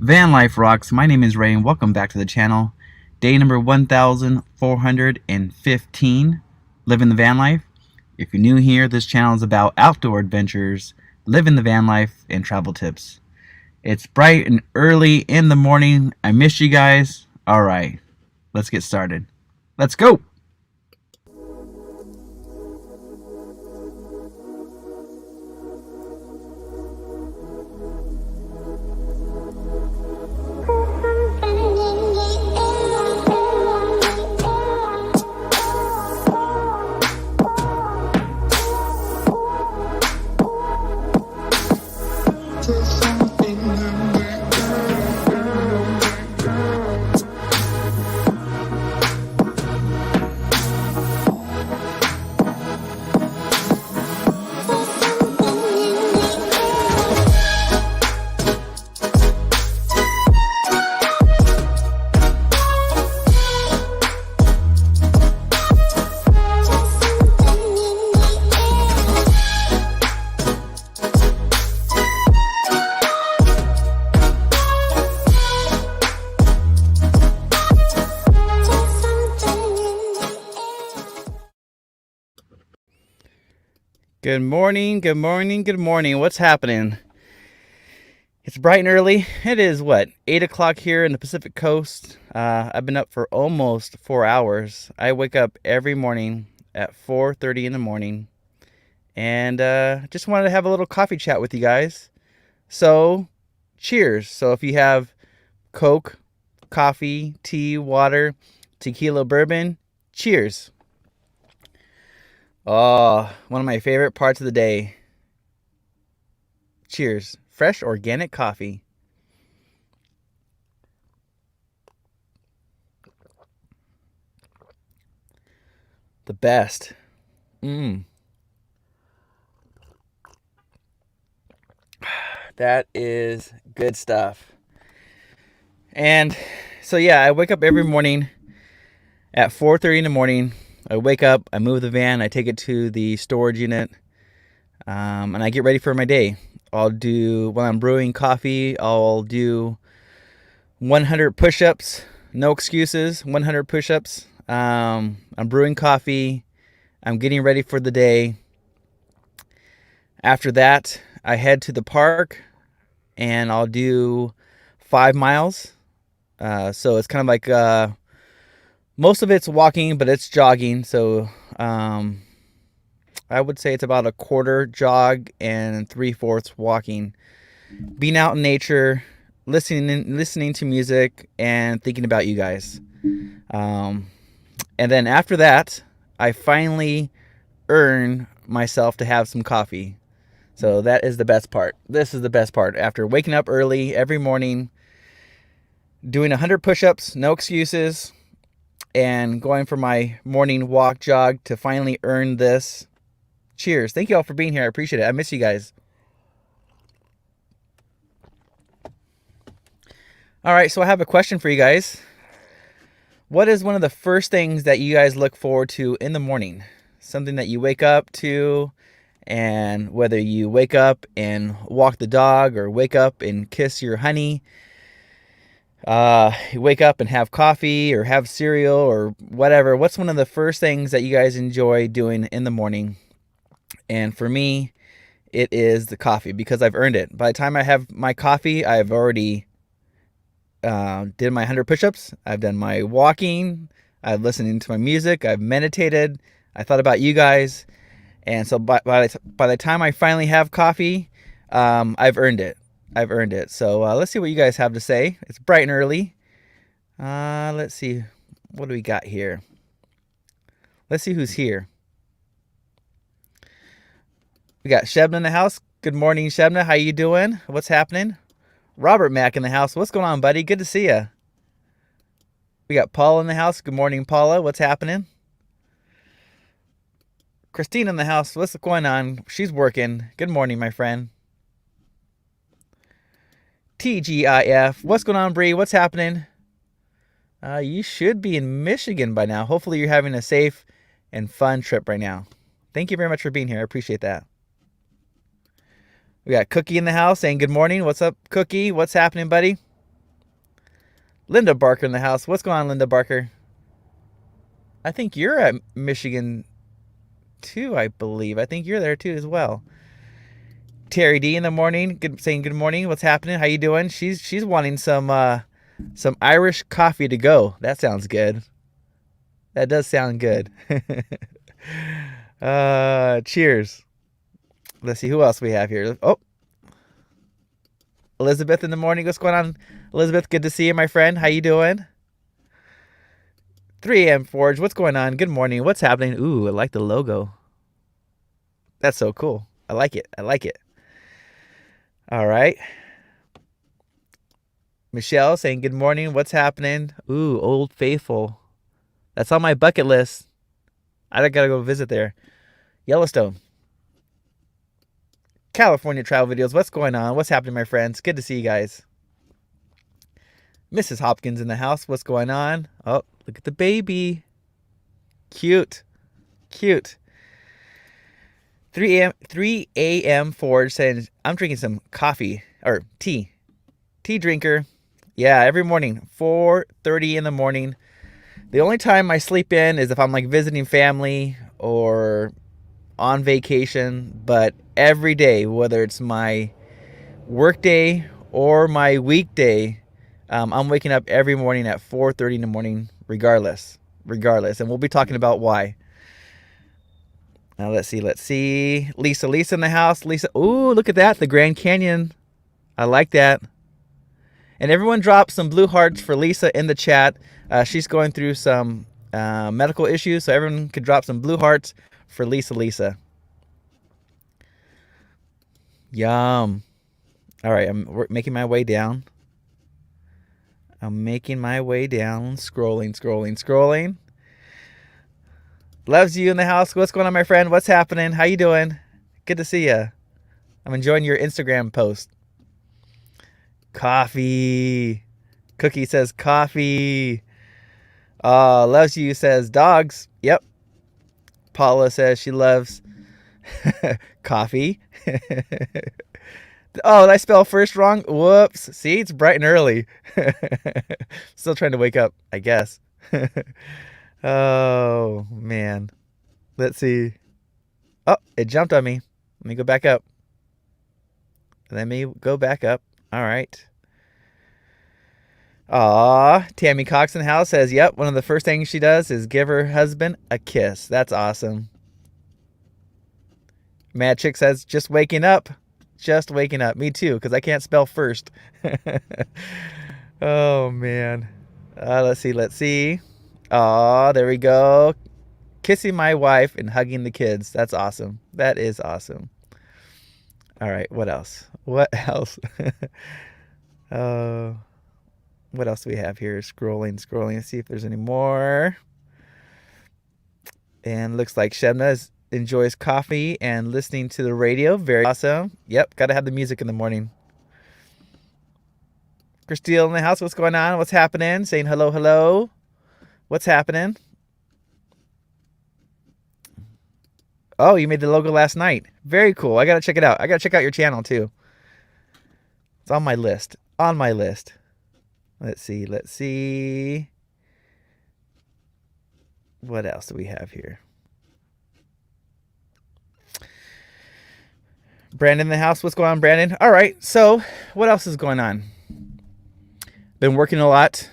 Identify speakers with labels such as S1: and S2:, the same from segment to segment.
S1: VanLifeRocks, my name is Ray and welcome back to the channel. Day number 1415, living the van life. If you're new here, this channel is about outdoor adventures, living the van life, and travel tips. It's bright and early in the morning. I missed you guys. Alright, let's get started. Let's go! Good morning, good morning, good morning. What's happening? It's bright and early. It is, 8 o'clock here in the Pacific Coast. I've been up for almost 4 hours. I wake up every morning at 4:30 in the morning. And just wanted to have a little coffee chat with you guys. So, cheers. So if you have Coke, coffee, tea, water, tequila, bourbon, cheers. Oh, one of my favorite parts of the day. Cheers. Fresh organic coffee. The best. That is good stuff. And so yeah, I wake up every morning at 4:30 in the morning. I wake up, I move the van, I take it to the storage unit, and I get ready for my day. When I'm brewing coffee, I'll do 100 push-ups, no excuses, 100 push-ups. I'm brewing coffee, I'm getting ready for the day. After that, I head to the park, and I'll do 5 miles. So it's kind of like... most of it's walking, but it's jogging. So I would say it's about a quarter jog and 3/4 walking. Being out in nature, listening to music, and thinking about you guys. And then after that, I finally earn myself to have some coffee. So that is the best part. This is the best part. After waking up early every morning, doing 100 push-ups, no excuses, and going for my morning walk jog to finally earn this. Cheers. Thank you all for being here. I appreciate it. I miss you guys. All right, so I have a question for you guys. What is one of the first things that you guys look forward to in the morning? Something that you wake up to, and whether you wake up and walk the dog or wake up and kiss your honey, you wake up and have coffee or have cereal or whatever. What's one of the first things that you guys enjoy doing in the morning? And for me, it is the coffee, because I've earned it. By the time I have my coffee, I've already did my 100 push-ups. I've done my walking. I've listened to my music. I've meditated. I thought about you guys. And so by the time I finally have coffee, I've earned it. I've earned it. So let's see what you guys have to say. It's bright and early. Let's see. What do we got here? Let's see who's here. We got Shebna in the house. Good morning, Shebna. How you doing? What's happening? Robert Mack in the house. What's going on, buddy? Good to see you. We got Paula in the house. Good morning, Paula. What's happening? Christine in the house. What's going on? She's working. Good morning, my friend. TGIF. What's going on, Bree? What's happening? You should be in Michigan by now. Hopefully you're having a safe and fun trip right now. Thank you very much for being here. I appreciate that. We got Cookie in the house saying good morning. What's up, Cookie? What's happening, buddy? Linda Barker in the house. What's going on, Linda Barker? I think you're at Michigan too, I believe. I think you're there too as well. Terry D in the morning, saying good morning. What's happening? How you doing? She's wanting some Irish coffee to go. That sounds good. That does sound good. Cheers. Let's see who else we have here. Oh, Elizabeth in the morning. What's going on, Elizabeth? Good to see you, my friend. How you doing? 3 a.m. Forge. What's going on? Good morning. What's happening? Ooh, I like the logo. That's so cool. I like it. I like it. All right. Michelle saying good morning. What's happening? Ooh, Old Faithful. That's on my bucket list. I gotta go visit there. Yellowstone. California travel videos. What's going on? What's happening, my friends? Good to see you guys. Mrs. Hopkins in the house. What's going on? Oh, look at the baby. Cute. Cute. 3 a.m. Forge saying, I'm drinking some coffee or tea. Tea drinker. Yeah, every morning, 4:30 in the morning. The only time I sleep in is if I'm like visiting family or on vacation. But every day, whether it's my work day or my weekday, I'm waking up every morning at 4:30 in the morning, regardless. And we'll be talking about why. Now let's see. Lisa in the house. Lisa, ooh, look at that, the Grand Canyon. I like that. And everyone drop some blue hearts for Lisa in the chat. She's going through some medical issues, so everyone could drop some blue hearts for Lisa. Yum. All right, I'm making my way down. Scrolling. Loves you in the house. What's going on, my friend? What's happening? How you doing? Good to see you. I'm enjoying your Instagram post. Coffee. Cookie says coffee. Loves you says dogs. Yep. Paula says she loves coffee. Oh, did I spell first wrong? Whoops. See, it's bright and early. Still trying to wake up, I guess. Oh, man. Let's see. Oh, it jumped on me. Let me go back up. All right. Tammy Cox in the house says, yep, one of the first things she does is give her husband a kiss. That's awesome. Mad Chick says, just waking up. Me too, because I can't spell first. Oh, man. Let's see. There we go. Kissing my wife and hugging the kids. That's awesome. That is awesome. All right, what else? What else do we have here? Scrolling. Let's see if there's any more. And looks like Shebna enjoys coffee and listening to the radio. Very awesome. Yep, got to have the music in the morning. Christine in the house. What's going on? What's happening? Saying hello. What's happening? Oh, you made the logo last night. Very cool. I got to check it out. I got to check out your channel too. It's on my list. Let's see. What else do we have here? Brandon in the house. What's going on, Brandon? All right. So what else is going on? Been working a lot.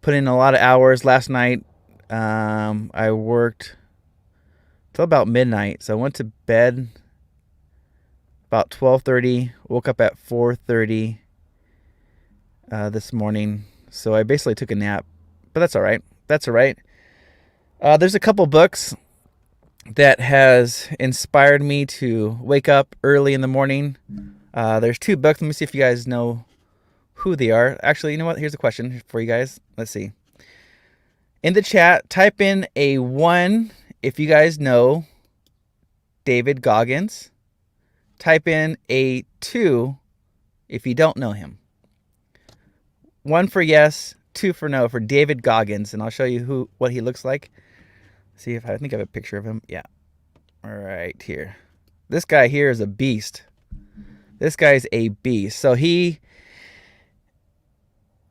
S1: Put in a lot of hours last night. I worked till about midnight. So I went to bed about 12:30. Woke up at 4:30 this morning. So I basically took a nap. But that's all right. There's a couple books that has inspired me to wake up early in the morning. There's 2 books. Let me see if you guys know who they are. Actually, you know what? Here's a question for you guys. Let's see. In the chat, type in a 1 if you guys know David Goggins. Type in a 2 if you don't know him. 1 for yes, 2 for no for David Goggins, and I'll show you what he looks like. See if I think I have a picture of him. Yeah. All right, here. This guy here is a beast. So he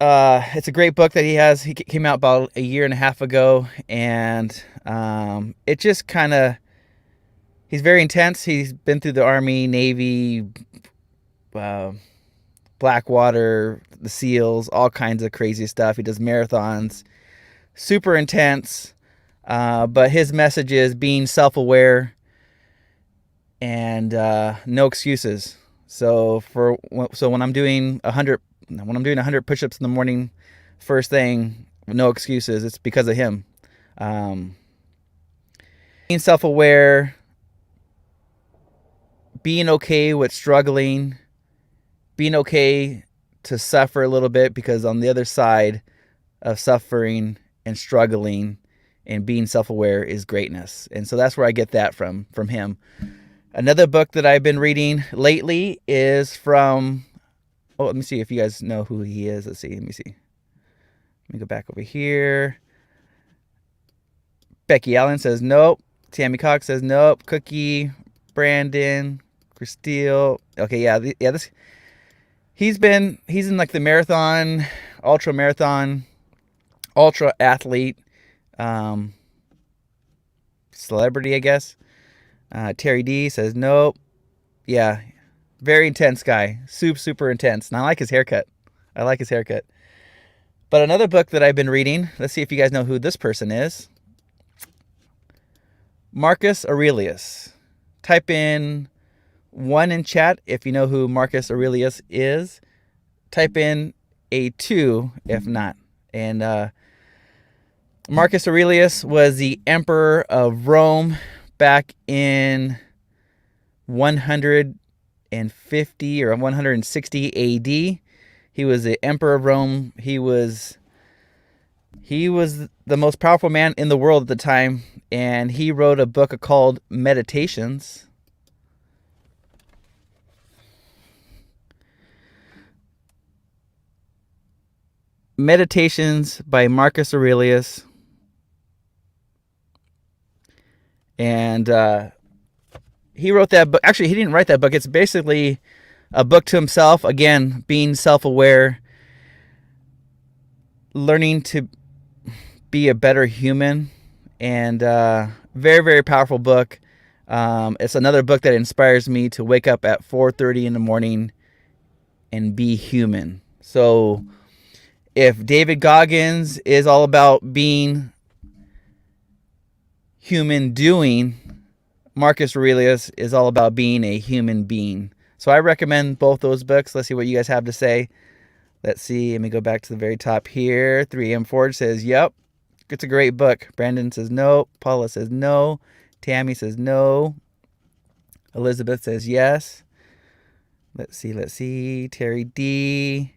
S1: It's a great book that he has. He came out about a year and a half ago, and it just kind of, he's very intense. He's been through the Army, Navy, Blackwater, the SEALs, all kinds of crazy stuff. He does marathons, super intense. But his message is being self-aware and no excuses. So when I'm doing 100 push-ups in the morning, first thing, no excuses. It's because of him. Being self-aware, being okay with struggling, being okay to suffer a little bit, because on the other side of suffering and struggling and being self-aware is greatness. And so that's where I get that from him. Another book that I've been reading lately is from, let me see if you guys know who he is. Let me see. Let me go back over here. Becky Allen says nope. Tammy Cox says nope. Cookie, Brandon, Christelle. Okay, this he's in like the marathon, ultra athlete, celebrity, I guess. Terry D says nope. Yeah, very intense guy. Super intense. And I like his haircut. But another book that I've been reading, let's see if you guys know who this person is. Marcus Aurelius. Type in 1 in chat if you know who Marcus Aurelius is. Type in a 2 if not. And Marcus Aurelius was the emperor of Rome back in 150 or 160 AD. He was the emperor of Rome. He was the most powerful man in the world at the time, and he wrote a book called Meditations. Meditations by Marcus Aurelius. And he wrote that book. Actually, he didn't write that book. It's basically a book to himself. Again, being self-aware, learning to be a better human, and very powerful book. It's another book that inspires me to wake up at 4:30 in the morning and be human. So if David Goggins is all about being human doing, Marcus Aurelius is all about being a human being. So I recommend both those books. Let's see what you guys have to say. Let's see. Let me go back to the very top here. 3M Ford says, yep, it's a great book. Brandon says no. Paula says no. Tammy says no. Elizabeth says yes. Let's see. Terry D.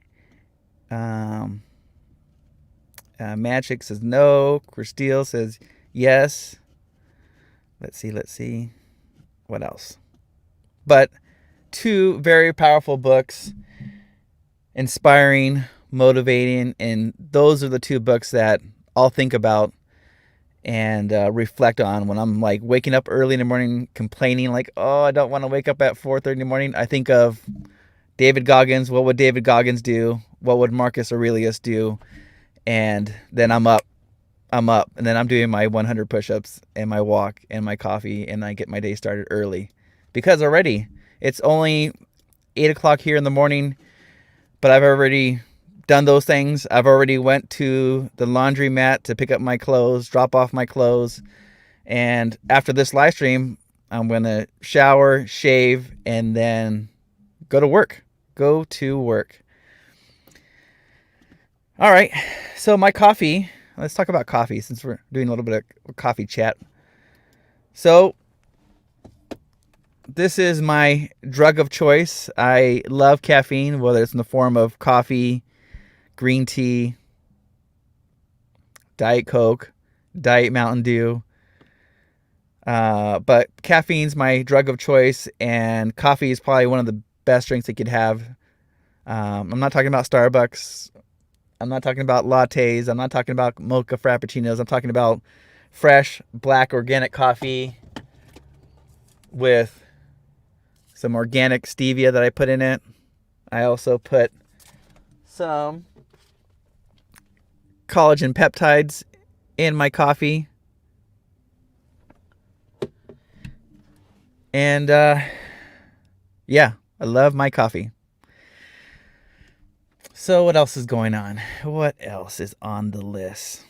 S1: Magic says no. Christelle says yes. Let's see. What else? But 2 very powerful books, inspiring, motivating, and those are the 2 books that I'll think about and reflect on when I'm like waking up early in the morning complaining like, oh, I don't want to wake up at 4:30 in the morning. I think of David Goggins. What would David Goggins do? What would Marcus Aurelius do? And then I'm up. And then I'm doing my 100 push-ups and my walk and my coffee, and I get my day started early. Because already it's only 8 o'clock here in the morning, but I've already done those things. I've already went to the laundromat to pick up my clothes, drop off my clothes. And after this live stream, I'm going to shower, shave, and then go to work. All right. So my coffee. Let's talk about coffee since we're doing a little bit of coffee chat. So this is my drug of choice. I love caffeine, whether it's in the form of coffee, green tea, Diet Coke, Diet Mountain Dew. But caffeine's my drug of choice, and coffee is probably one of the best drinks you could have. I'm not talking about Starbucks. I'm not talking about lattes. I'm not talking about mocha frappuccinos. I'm talking about fresh, black, organic coffee with some organic stevia that I put in it. I also put some collagen peptides in my coffee. And yeah, I love my coffee. So what else is going on? What else is on the list?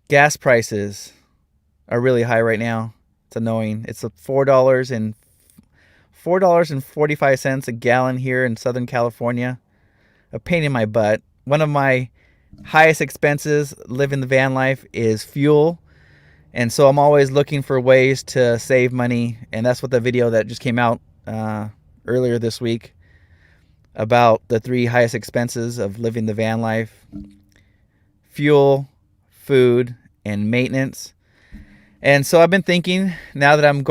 S1: Gas prices are really high right now. It's annoying. It's $4.45 a gallon here in Southern California. A pain in my butt. One of my highest expenses living the van life is fuel. And so I'm always looking for ways to save money. And that's what the video that just came out earlier this week about the 3 highest expenses of living the van life: fuel, food, and maintenance. And so I've been thinking, now that I'm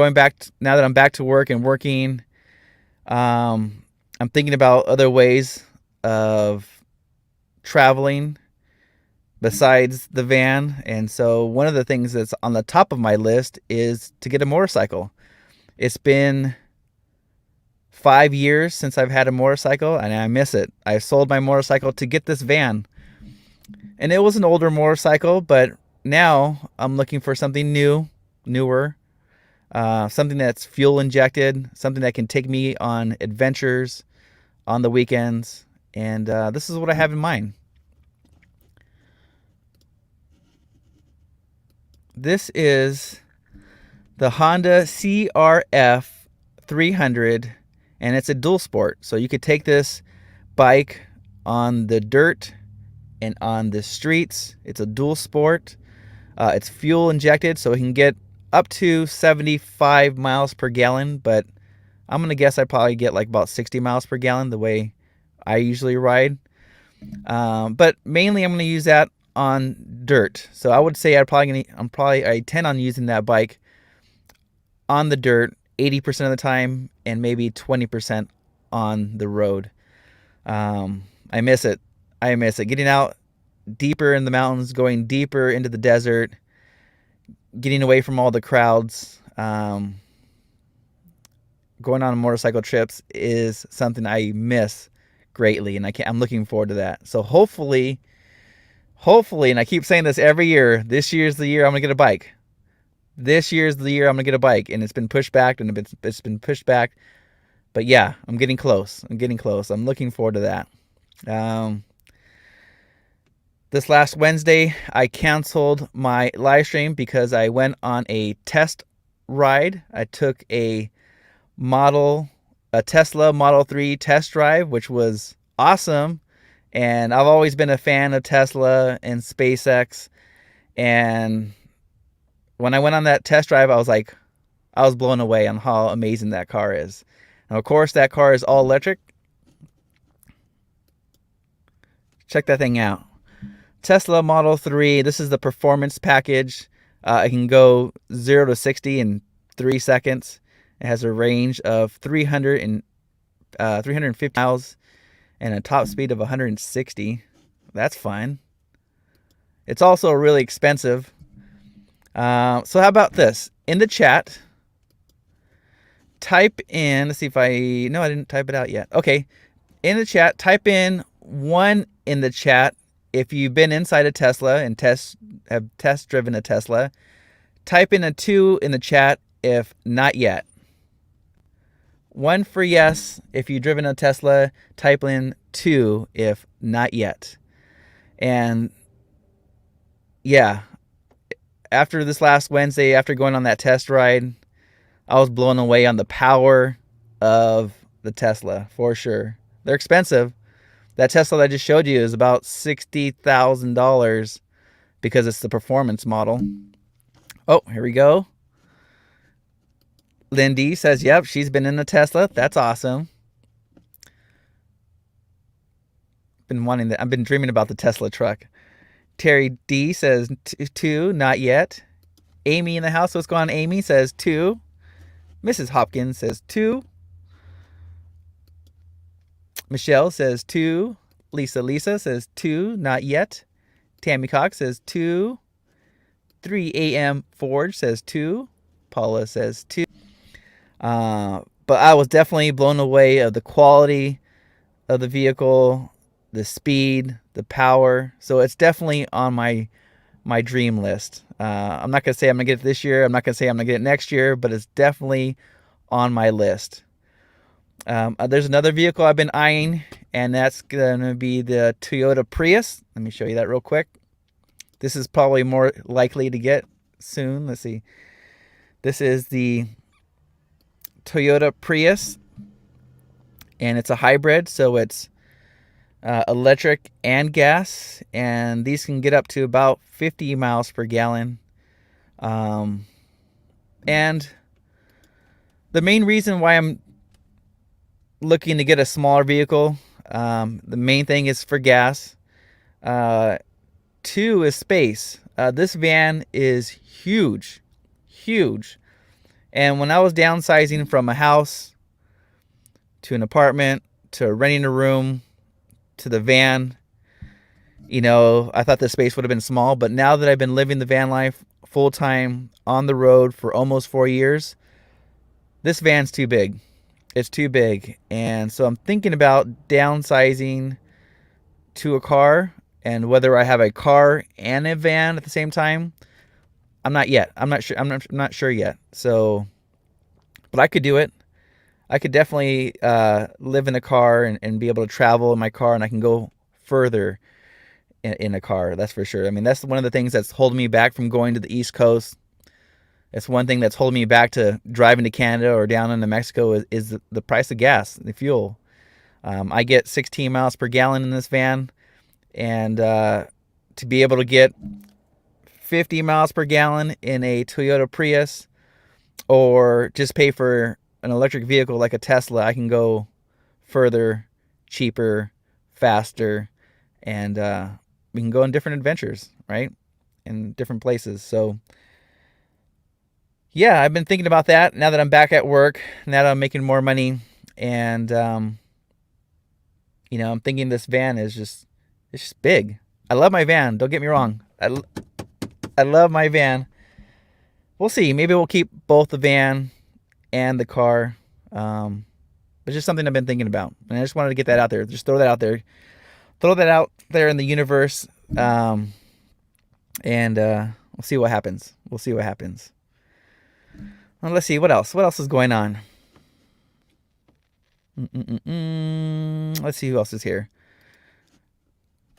S1: back to work and working, I'm thinking about other ways of traveling besides the van. And so one of the things that's on the top of my list is to get a motorcycle. It's been 5 years since I've had a motorcycle, and I miss it. I sold my motorcycle to get this van. And it was an older motorcycle, but now I'm looking for something newer, something that's fuel injected, something that can take me on adventures on the weekends. And this is what I have in mind. This is the Honda CRF 300, and it's a dual sport. So you could take this bike on the dirt and on the streets. It's a dual sport. It's fuel injected, so it can get up to 75 miles per gallon, but I'm going to guess I'd probably get like about 60 miles per gallon the way I usually ride. But mainly I'm going to use that on dirt. So I would say I tend on using that bike on the dirt 80% of the time and maybe 20% on the road. I miss it. Getting out deeper in the mountains, going deeper into the desert, getting away from all the crowds. Going on motorcycle trips is something I miss greatly, and I'm looking forward to that. So hopefully, and I keep saying this every year, this year's the year I'm gonna get a bike. This year's the year I'm gonna get a bike, and it's been pushed back, But yeah, I'm getting close. I'm looking forward to that. This last Wednesday, I canceled my live stream because I went on a test ride. I took a Tesla Model 3 test drive, which was awesome. And I've always been a fan of Tesla and SpaceX. And when I went on that test drive, I was blown away on how amazing that car is. And of course, that car is all electric. Check that thing out. Tesla Model 3. This is the performance package. It can go 0 to 60 in 3 seconds. It has a range of 350 miles and a top speed of 160. That's fine. It's also really expensive. So how about this? In the chat, type in, let's see if no, I didn't type it out yet. Okay. In the chat, type in 1 in the chat if you've been inside a Tesla and have test driven a Tesla. Type in a 2 in the chat if not yet. 1 for yes if you've driven a Tesla. Type in 2 if not yet. And yeah, after this last Wednesday, after going on that test ride, I was blown away on the power of the Tesla, for sure. They're expensive. That Tesla that I just showed you is about $60,000 because it's the performance model. Oh, here we go. Lindy says, yep, she's been in a Tesla. That's awesome. I've been dreaming about the Tesla truck. Terry D says 2, not yet. Amy in the house, what's going on? Amy says 2. Mrs. Hopkins says 2. Michelle says 2. Lisa says 2, not yet. Tammy Cox says 2. 3 a.m. Forge says 2. Paula says 2. But I was definitely blown away of the quality of the vehicle, the speed, the power. So it's definitely on my dream list. I'm not gonna say I'm gonna get it this year. I'm not gonna say I'm gonna get it next year, but it's definitely on my list. There's another vehicle I've been eyeing, and that's gonna be the Toyota Prius. Let me show you that real quick. This is probably more likely to get soon. Let's see. This is the Toyota Prius, and it's a hybrid, so it's electric and gas, and these can get up to about 50 miles per gallon. And the main reason why I'm looking to get a smaller vehicle, the main thing is for gas. Two is space. This van is huge, huge. And when I was downsizing from a house to an apartment to renting a room to the van, I thought the space would have been small, but now that I've been living the van life full time on the road for almost 4 years, this van's too big. It's too big. And so I'm thinking about downsizing to a car, and whether I have a car and a van at the same time, I'm not yet. I'm not sure yet. So, but I could do it. I could definitely live in a car and be able to travel in my car, and I can go further in a car. That's for sure. I mean, that's one of the things that's holding me back from going to the East Coast. It's one thing that's holding me back to driving to Canada or down into Mexico is the price of gas, the fuel. I get 16 miles per gallon in this van, and to be able to get 50 miles per gallon in a Toyota Prius, or just pay for an electric vehicle like a Tesla, I can go further, cheaper, faster, and we can go on different adventures, right? In different places. So, yeah, I've been thinking about that now that I'm back at work, now that I'm making more money, and I'm thinking this van is it's just big. I love my van. Don't get me wrong. I love my van. We'll see. Maybe we'll keep both the van and the car. It's just something I've been thinking about, and I just wanted to get that out there. Just throw that out there. Throw that out there in the universe, and we'll see what happens. We'll see what happens. Well, let's see what else. What else is going on? Let's see who else is here.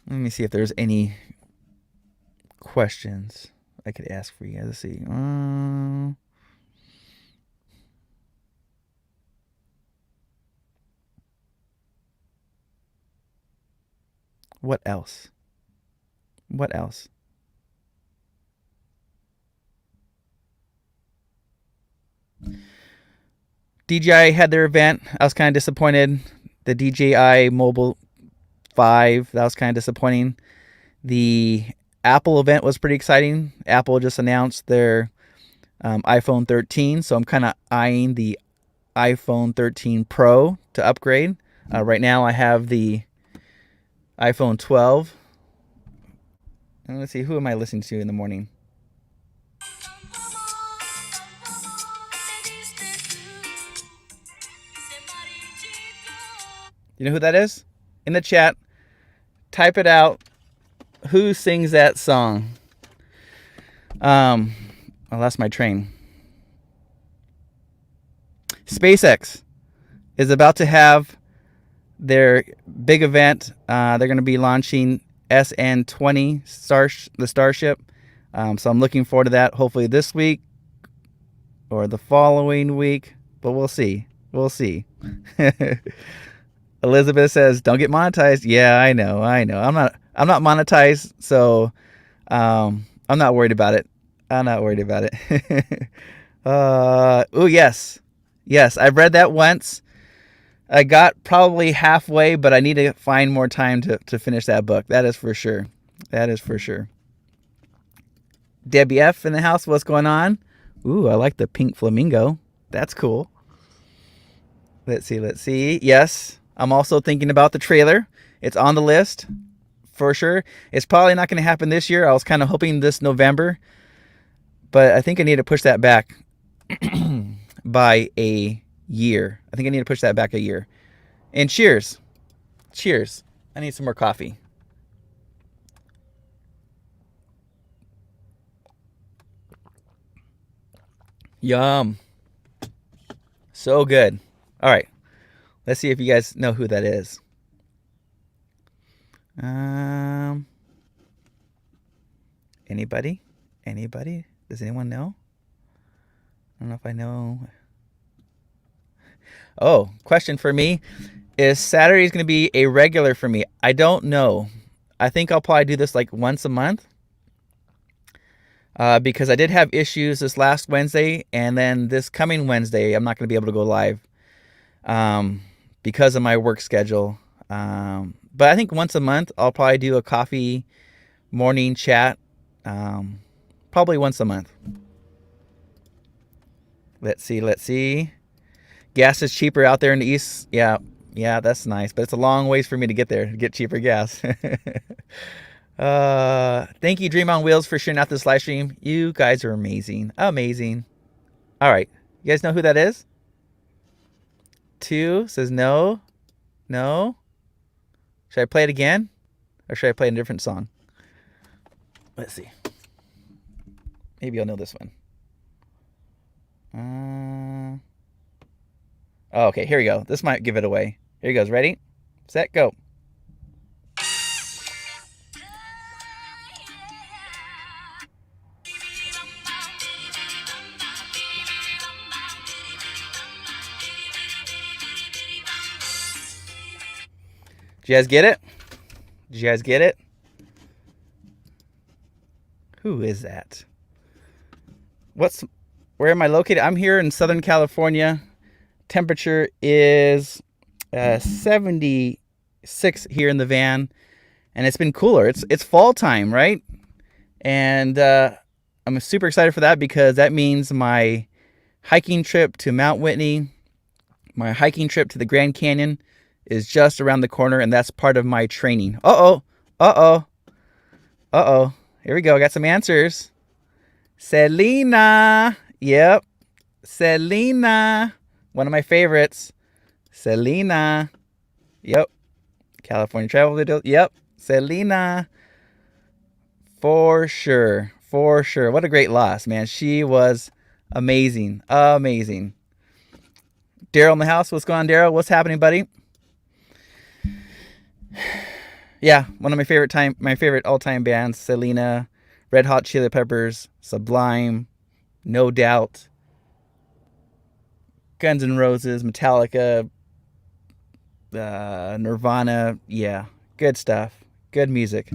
S1: Let me see if there's any questions I could ask for you guys. Let's see. What else? What else? DJI had their event. I was kind of disappointed. The DJI Mobile 5, that was kind of disappointing. The Apple event was pretty exciting. Apple just announced their iPhone 13, so I'm kind of eyeing the iPhone 13 Pro to upgrade. Right now I have the iPhone 12. And let's see, who am I listening to in the morning? You know who that is? In the chat, type it out. Who sings that song? I lost my train. SpaceX is about to have their big event. They're going to be launching SN20, the Starship. So I'm looking forward to that. Hopefully this week or the following week, but we'll see. We'll see. Elizabeth says, "Don't get monetized." Yeah, I know. I'm not monetized, so I'm not worried about it. Oh yes, I've read that once. I got probably halfway, but I need to find more time to finish that book. That is for sure. Debbie F in the house. What's going on? Ooh, I like the pink flamingo. That's cool. Let's see. Yes. I'm also thinking about the trailer. It's on the list for sure. It's probably not going to happen this year. I was kind of hoping this November, but I think I need to push that back by a year. And cheers. I need some more coffee. Yum. So good. All right. Let's see if you guys know who that is. Anybody? Anybody? Does anyone know? I don't know if I know. Oh, question for me. Is Saturdays going to be a regular for me? I don't know. I think I'll probably do this like once a month. Because I did have issues this last Wednesday, and then this coming Wednesday, I'm not going to be able to go live because of my work schedule. But I think once a month, I'll probably do a coffee morning chat. Probably once a month. Let's see. Gas is cheaper out there in the east. Yeah, that's nice. But it's a long ways for me to get there to get cheaper gas. Thank you, Dream on Wheels, for sharing out this live stream. You guys are amazing. Amazing. All right. You guys know who that is? 2 says no. No. Should I play it again? Or should I play a different song? Let's see. Maybe I'll know this one. Oh, okay, here we go. This might give it away. Here he goes. Ready? Set, go. Did you guys get it? Did you guys get it? Who is that? Where am I located? I'm here in Southern California. Temperature is 76 here in the van, and it's been cooler. It's fall time, right? And I'm super excited for that because that means my hiking trip to Mount Whitney, my hiking trip to the Grand Canyon is just around the corner, and that's part of my training. Uh-oh. Here we go. I got some answers. Selena. Yep. Selena. One of my favorites. Selena. Yep. California Travel Video. Yep. Selena. For sure. What a great loss, man. She was amazing. Amazing. Daryl in the house. What's going on, Daryl? What's happening, buddy? Yeah, one of my favorite all-time bands, Selena, Red Hot Chili Peppers, Sublime, No Doubt, Guns N' Roses, Metallica, Nirvana. Yeah, good stuff. Good music.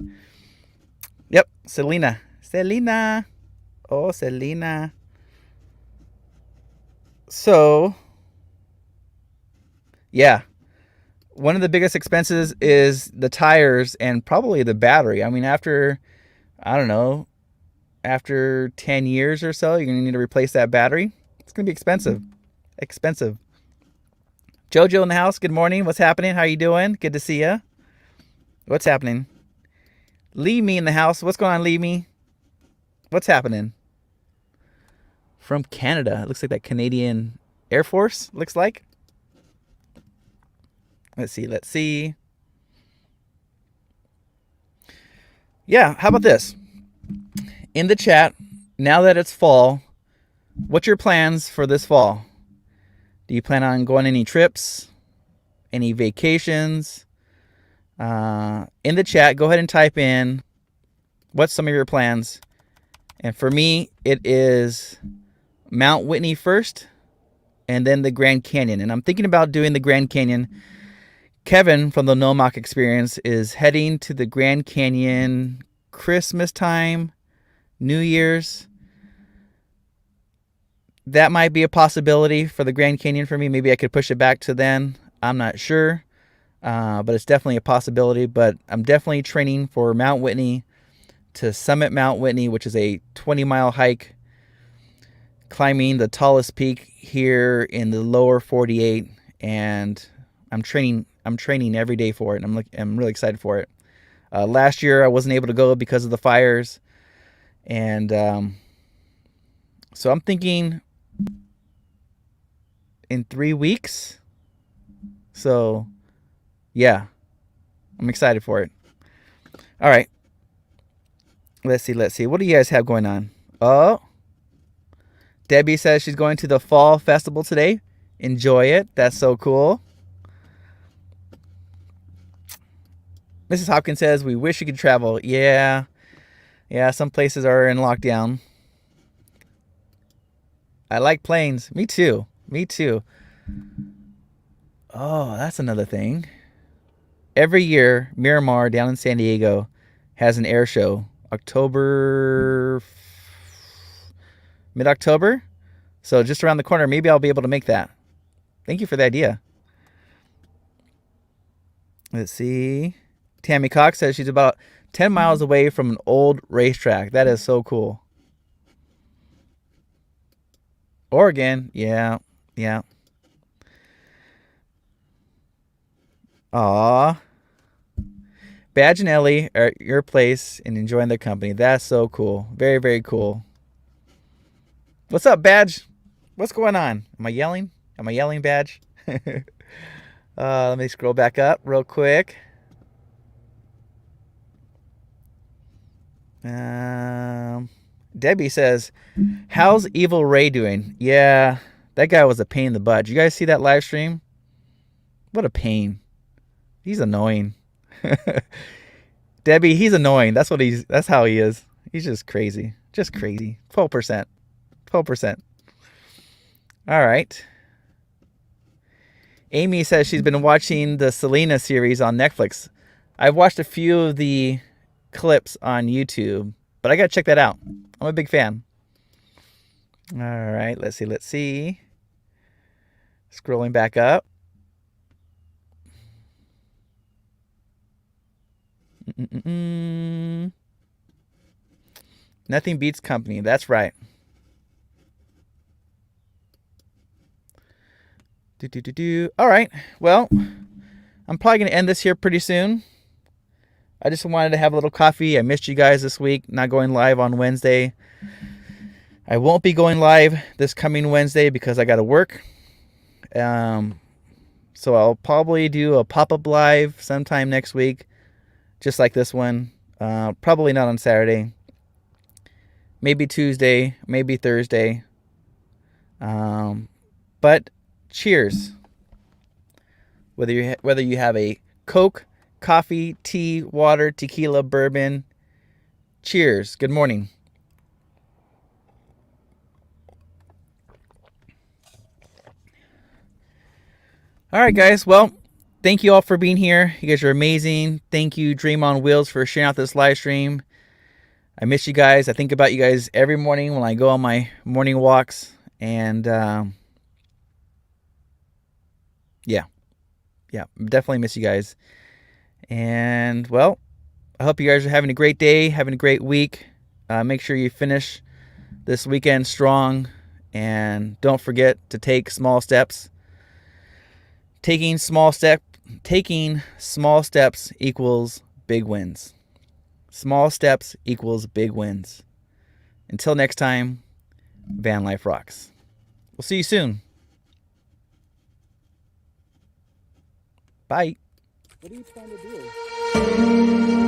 S1: Yep, Selena. Oh, Selena. So, yeah. One of the biggest expenses is the tires and probably the battery. I mean, after 10 years or so, you're going to need to replace that battery. It's going to be expensive. Jojo in the house, good morning. What's happening? How you doing? Good to see you. What's happening? Leave Me in the house. What's going on, Leave Me? What's happening? From Canada. It looks like that Canadian Air Force, looks like. Let's see. Yeah, how about this? In the chat, now that it's fall, what's your plans for this fall? Do you plan on going any trips? Any vacations? In the chat, go ahead and type in what's some of your plans. And for me, it is Mount Whitney first, and then the Grand Canyon. And I'm thinking about doing the Grand Canyon. Kevin from the No Mock Experience is heading to the Grand Canyon Christmas time, New Year's. That might be a possibility for the Grand Canyon for me. Maybe I could push it back to then. I'm not sure, but it's definitely a possibility. But I'm definitely training for Mount Whitney to summit Mount Whitney, which is a 20-mile hike, climbing the tallest peak here in the lower 48, and I'm training every day for it, and I'm really excited for it. Last year I wasn't able to go because of the fires, and so I'm thinking in 3 weeks. So yeah, I'm excited for it. All right. Let's see. What do you guys have going on? Oh, Debbie says she's going to the fall festival today. Enjoy it. That's so cool. Mrs. Hopkins says, we wish you could travel. Yeah, some places are in lockdown. I like planes. Me too. Oh, that's another thing. Every year, Miramar down in San Diego has an air show. Mid-October. So just around the corner. Maybe I'll be able to make that. Thank you for the idea. Let's see. Tammy Cox says she's about 10 miles away from an old racetrack. That is so cool. Oregon. Yeah. Aw. Badge and Ellie are at your place and enjoying their company. That's so cool. Very, very cool. What's up, Badge? What's going on? Am I yelling? Badge? Let me scroll back up real quick. Debbie says, how's Evil Ray doing? Yeah, that guy was a pain in the butt. Did you guys see that live stream? What a pain. He's annoying. Debbie, he's annoying. That's how he is. He's just crazy. 12%. All right. Amy says she's been watching the Selena series on Netflix. I've watched a few of the clips on YouTube, but I got to check that out. I'm a big fan. All right, let's see. Scrolling back up. Nothing beats company. That's right. All right. Well, I'm probably going to end this here pretty soon. I just wanted to have a little coffee. I missed you guys this week, not going live on Wednesday. I won't be going live this coming Wednesday because I got to work. So I'll probably do a pop-up live sometime next week, just like this one. Probably not on Saturday. Maybe Tuesday, maybe Thursday. But cheers. Whether you have a Coke, coffee, tea, water, tequila, bourbon, cheers. Good morning. All right, guys. Well, thank you all for being here. You guys are amazing. Thank you, Dream on Wheels, for sharing out this live stream. I miss you guys. I think about you guys every morning when I go on my morning walks. And yeah, definitely miss you guys. And well, I hope you guys are having a great day, having a great week. Make sure you finish this weekend strong, and don't forget to take small steps. Taking small steps equals big wins. Small steps equals big wins. Until next time, Van Life Rocks. We'll see you soon. Bye. What are you trying to do?